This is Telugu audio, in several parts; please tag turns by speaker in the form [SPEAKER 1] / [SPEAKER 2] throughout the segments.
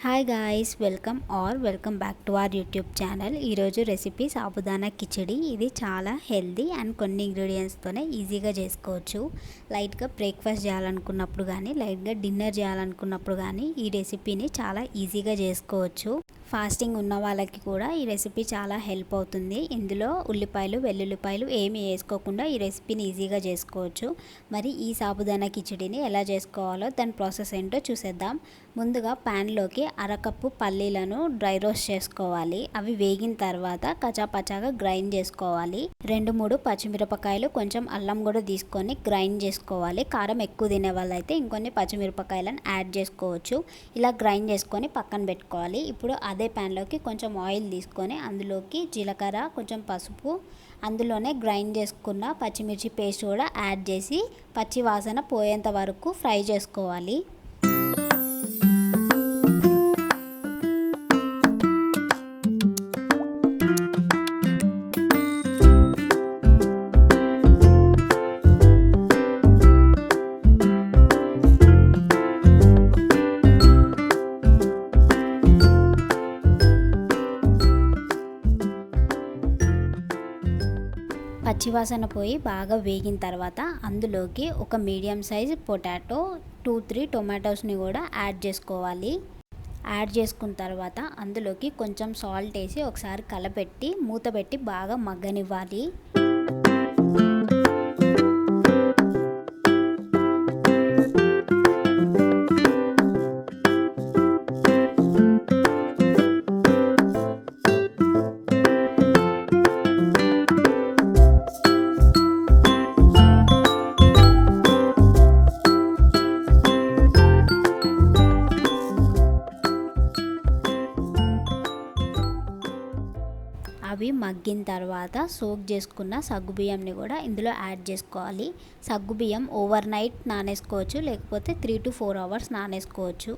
[SPEAKER 1] Hi guys, welcome back to our YouTube channel. ఈరోజు రెసిపీ సాబుదానా కిచడి. ఇది చాలా హెల్దీ అండ్ కొన్ని ఇంగ్రీడియంట్స్తోనే ఈజీగా చేసుకోవచ్చు. లైట్గా బ్రేక్ఫాస్ట్ చేయాలనుకున్నప్పుడు కానీ, లైట్గా డిన్నర్ చేయాలనుకున్నప్పుడు కానీ ఈ రెసిపీని చాలా ఈజీగా చేసుకోవచ్చు. ఫాస్టింగ్ ఉన్న వాళ్ళకి కూడా ఈ రెసిపీ చాలా హెల్ప్ అవుతుంది. ఇందులో ఉల్లిపాయలు, వెల్లుల్లిపాయలు ఏమీ వేసుకోకుండా ఈ రెసిపీని ఈజీగా చేసుకోవచ్చు. మరి ఈ సాబుదానా కిచడిని ఎలా చేసుకోవాలో దాని ప్రాసెస్ ఏంటో చూసేద్దాం. ముందుగా ప్యాన్లోకి అరకప్పు పల్లీలను డ్రై రోస్ట్ చేసుకోవాలి. అవి వేగిన తర్వాత కచాపచాగా గ్రైండ్ చేసుకోవాలి. 2-3 పచ్చిమిరపకాయలు, కొంచెం అల్లం కూడా తీసుకొని గ్రైండ్ చేసుకోవాలి. కారం ఎక్కువ తినే వాళ్ళైతే ఇంకొన్ని పచ్చిమిరపకాయలను యాడ్ చేసుకోవచ్చు. ఇలా గ్రైండ్ చేసుకొని పక్కన పెట్టుకోవాలి. ఇప్పుడు అదే ప్యాన్లోకి కొంచెం ఆయిల్ తీసుకొని అందులోకి జీలకర్ర, కొంచెం పసుపు, అందులోనే గ్రైండ్ చేసుకున్న పచ్చిమిర్చి పేస్ట్ కూడా యాడ్ చేసి పచ్చి వాసన పోయేంత వరకు ఫ్రై చేసుకోవాలి. పచ్చివాసన పోయి బాగా వేగిన తర్వాత అందులోకి ఒక మీడియం సైజ్ పొటాటో, 2-3 టొమాటోస్ని కూడా యాడ్ చేసుకోవాలి. యాడ్ చేసుకున్న తర్వాత అందులోకి కొంచెం సాల్ట్ వేసి ఒకసారి కలపెట్టి మూత పెట్టి బాగా మగ్గనివ్వాలి. అవి మగ్గిన తర్వాత సోక్ చేసుకున్న సగ్గుబియ్యంని కూడా ఇందులో యాడ్ చేసుకోవాలి. సగ్గుబియ్యం ఓవర్ నైట్ నానేసుకోవచ్చు, లేకపోతే 3 to 4 hours నానేసుకోవచ్చు.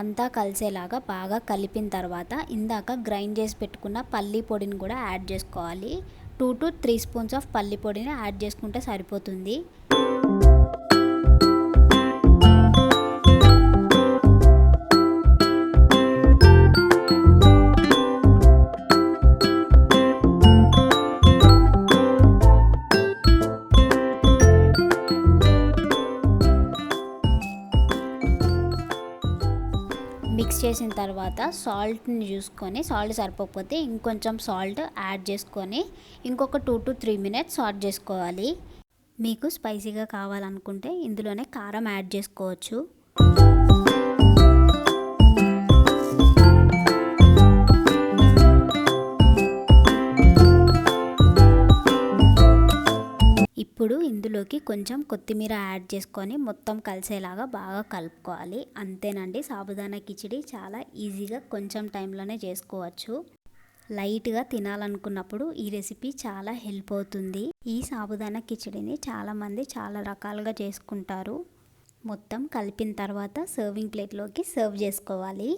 [SPEAKER 1] అంతా కలిసేలాగా బాగా కలిపిన తర్వాత ఇందాక గ్రైండ్ చేసి పెట్టుకున్న పల్లి పొడిని కూడా యాడ్ చేసుకోవాలి. 2 to 3 స్పూన్స్ ఆఫ్ పల్లి పొడిని యాడ్ చేసుకుంటే సరిపోతుంది. మిక్స్ చేసిన తర్వాత సాల్ట్ని చూసుకొని, సాల్ట్ సరిపోకపోతే ఇంకొంచెం సాల్ట్ యాడ్ చేసుకొని ఇంకొక 2 to 3 minutes సాట్ చేసుకోవాలి. మీకు స్పైసీగా కావాలనుకుంటే ఇందులోనే కారం యాడ్ చేసుకోవచ్చు. ఇప్పుడు ఇందులోకి కొంచెం కొత్తిమీర యాడ్ చేసుకొని మొత్తం కలిసేలాగా బాగా కలుపుకోవాలి. అంతేనండి, సాబుదానా కిచిడి చాలా ఈజీగా కొంచెం టైంలోనే చేసుకోవచ్చు. లైట్గా తినాలనుకున్నప్పుడు ఈ రెసిపీ చాలా హెల్ప్ అవుతుంది. ఈ సాబుదానా కిచిడిని చాలామంది చాలా రకాలుగా చేసుకుంటారు. మొత్తం కలిపిన తర్వాత సర్వింగ్ ప్లేట్లోకి సర్వ్ చేసుకోవాలి.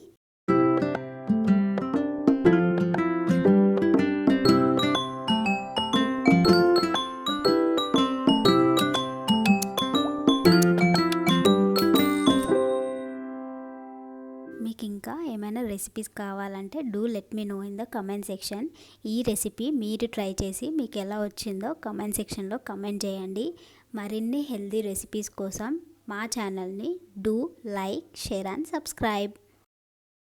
[SPEAKER 1] మీకు ఇంకా ఏమైనా రెసిపీస్ కావాలంటే let me know in the comment section. ఈ రెసిపీ మీరు ట్రై చేసి మీకు ఎలా వచ్చిందో కమెంట్ సెక్షన్లో కమెంట్ చేయండి. మరిన్ని హెల్దీ రెసిపీస్ కోసం మా ఛానల్ని లైక్, షేర్ అండ్ సబ్స్క్రైబ్.